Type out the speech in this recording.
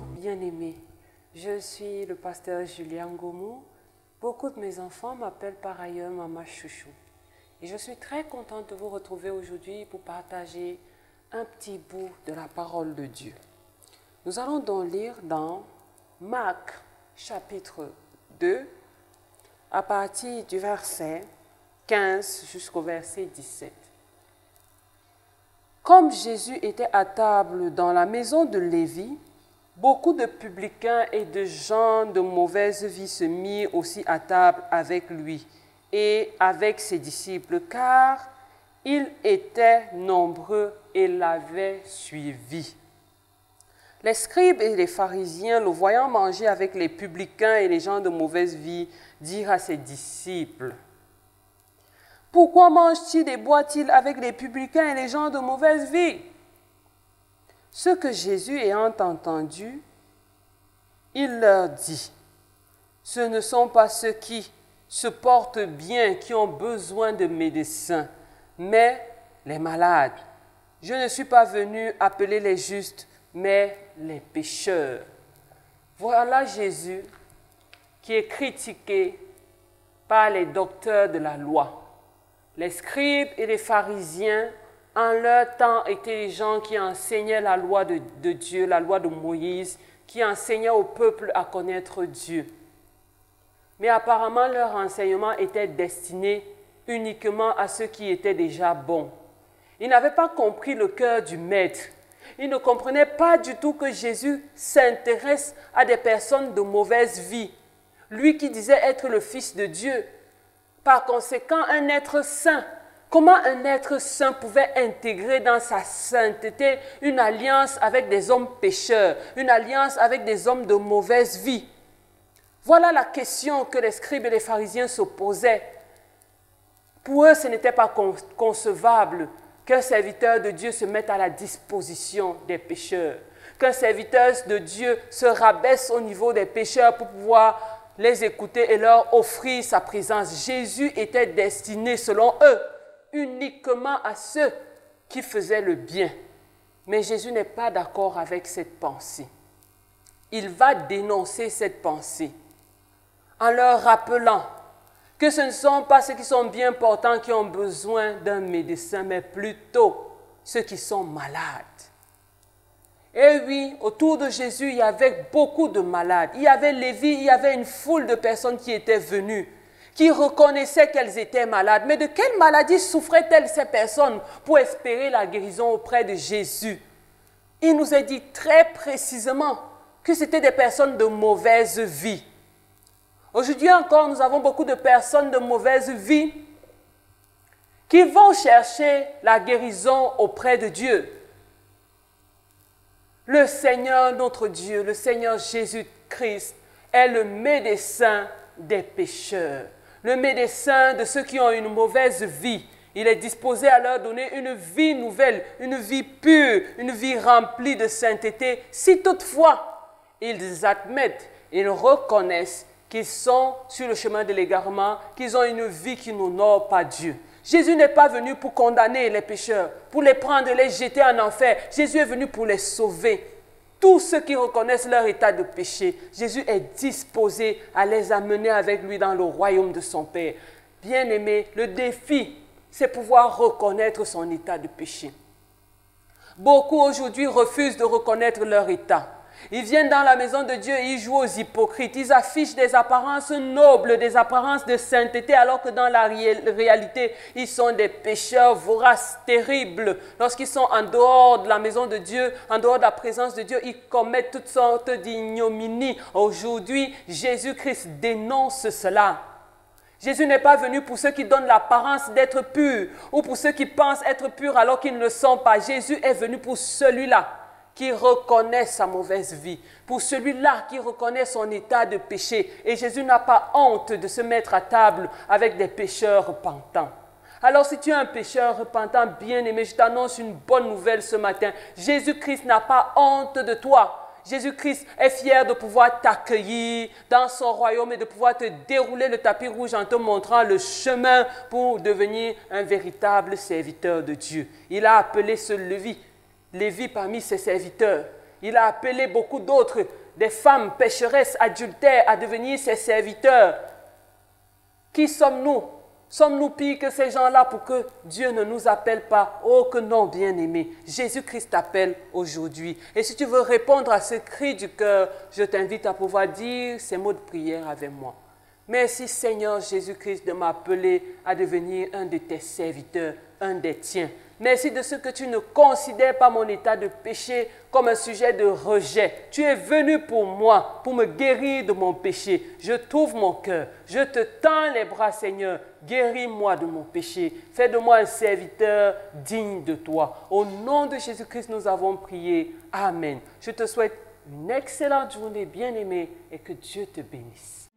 bien-aimés. Je suis le pasteur Julien Ngomou. Beaucoup de mes enfants m'appellent par ailleurs Maman Chouchou. Et je suis très contente de vous retrouver aujourd'hui pour partager un petit bout de la parole de Dieu. Nous allons donc lire dans Marc chapitre 2 à partir du verset 15 jusqu'au verset 17. Comme Jésus était à table dans la maison de Lévi, beaucoup de publicains et de gens de mauvaise vie se mirent aussi à table avec lui et avec ses disciples, car ils étaient nombreux et l'avaient suivi. Les scribes et les pharisiens, le voyant manger avec les publicains et les gens de mauvaise vie, dirent à ses disciples: « Pourquoi mange-t-il et boit-il avec les publicains et les gens de mauvaise vie ?» Ce que Jésus ayant entendu, il leur dit: « Ce ne sont pas ceux qui se portent bien qui ont besoin de médecins, mais les malades. Je ne suis pas venu appeler les justes, mais les pécheurs. » Voilà Jésus qui est critiqué par les docteurs de la loi. Les scribes et les pharisiens, en leur temps, étaient les gens qui enseignaient la loi de Dieu, la loi de Moïse, qui enseignaient au peuple à connaître Dieu. Mais apparemment, leur enseignement était destiné uniquement à ceux qui étaient déjà bons. Ils n'avaient pas compris le cœur du maître. Ils ne comprenaient pas du tout que Jésus s'intéresse à des personnes de mauvaise vie. Lui qui disait être le Fils de Dieu. Par conséquent, un être saint. Comment un être saint pouvait intégrer dans sa sainteté une alliance avec des hommes pécheurs, une alliance avec des hommes de mauvaise vie? Voilà la question que les scribes et les pharisiens se posaient. Pour eux, ce n'était pas concevable qu'un serviteur de Dieu se mette à la disposition des pécheurs, qu'un serviteur de Dieu se rabaisse au niveau des pécheurs pour pouvoir les écouter et leur offrir sa présence. Jésus était destiné, selon eux, uniquement à ceux qui faisaient le bien. Mais Jésus n'est pas d'accord avec cette pensée. Il va dénoncer cette pensée en leur rappelant que ce ne sont pas ceux qui sont bien portants qui ont besoin d'un médecin, mais plutôt ceux qui sont malades. Et oui, autour de Jésus, il y avait beaucoup de malades. Il y avait Lévi, il y avait une foule de personnes qui étaient venues, qui reconnaissaient qu'elles étaient malades. Mais de quelle maladie souffraient-elles ces personnes pour espérer la guérison auprès de Jésus? Il nous a dit très précisément que c'était des personnes de mauvaise vie. Aujourd'hui encore, nous avons beaucoup de personnes de mauvaise vie qui vont chercher la guérison auprès de Dieu. Le Seigneur, notre Dieu, le Seigneur Jésus-Christ est le médecin des pécheurs, le médecin de ceux qui ont une mauvaise vie. Il est disposé à leur donner une vie nouvelle, une vie pure, une vie remplie de sainteté, si toutefois ils admettent, ils reconnaissent qu'ils sont sur le chemin de l'égarement, qu'ils ont une vie qui n'honore pas Dieu. Jésus n'est pas venu pour condamner les pécheurs, pour les prendre et les jeter en enfer. Jésus est venu pour les sauver. Tous ceux qui reconnaissent leur état de péché, Jésus est disposé à les amener avec lui dans le royaume de son Père. Bien-aimés, le défi, c'est pouvoir reconnaître son état de péché. Beaucoup aujourd'hui refusent de reconnaître leur état. Ils viennent dans la maison de Dieu et ils jouent aux hypocrites. Ils affichent des apparences nobles, des apparences de sainteté, alors que dans la réalité, ils sont des pécheurs voraces, terribles. Lorsqu'ils sont en dehors de la maison de Dieu, en dehors de la présence de Dieu, ils commettent toutes sortes d'ignominies. Aujourd'hui, Jésus-Christ dénonce cela. Jésus n'est pas venu pour ceux qui donnent l'apparence d'être purs ou pour ceux qui pensent être purs alors qu'ils ne le sont pas. Jésus est venu pour celui-là qui reconnaît sa mauvaise vie, pour celui-là qui reconnaît son état de péché. Et Jésus n'a pas honte de se mettre à table avec des pécheurs repentants. Alors si tu es un pécheur repentant, bien-aimé, je t'annonce une bonne nouvelle ce matin. Jésus-Christ n'a pas honte de toi. Jésus-Christ est fier de pouvoir t'accueillir dans son royaume et de pouvoir te dérouler le tapis rouge en te montrant le chemin pour devenir un véritable serviteur de Dieu. Il a appelé ce Lévi parmi ses serviteurs. Il a appelé beaucoup d'autres, des femmes pécheresses, adultères, à devenir ses serviteurs. Qui sommes-nous? Sommes-nous pires que ces gens-là pour que Dieu ne nous appelle pas? Oh, que non, bien-aimé. Jésus-Christ t'appelle aujourd'hui. Et si tu veux répondre à ce cri du cœur, je t'invite à pouvoir dire ces mots de prière avec moi. Merci Seigneur Jésus-Christ de m'appeler à devenir un de tes serviteurs, un des tiens. Merci de ce que tu ne considères pas mon état de péché comme un sujet de rejet. Tu es venu pour moi, pour me guérir de mon péché. Je t'ouvre mon cœur. Je te tends les bras, Seigneur. Guéris-moi de mon péché. Fais de moi un serviteur digne de toi. Au nom de Jésus-Christ, nous avons prié. Amen. Je te souhaite une excellente journée, bien-aimée, et que Dieu te bénisse.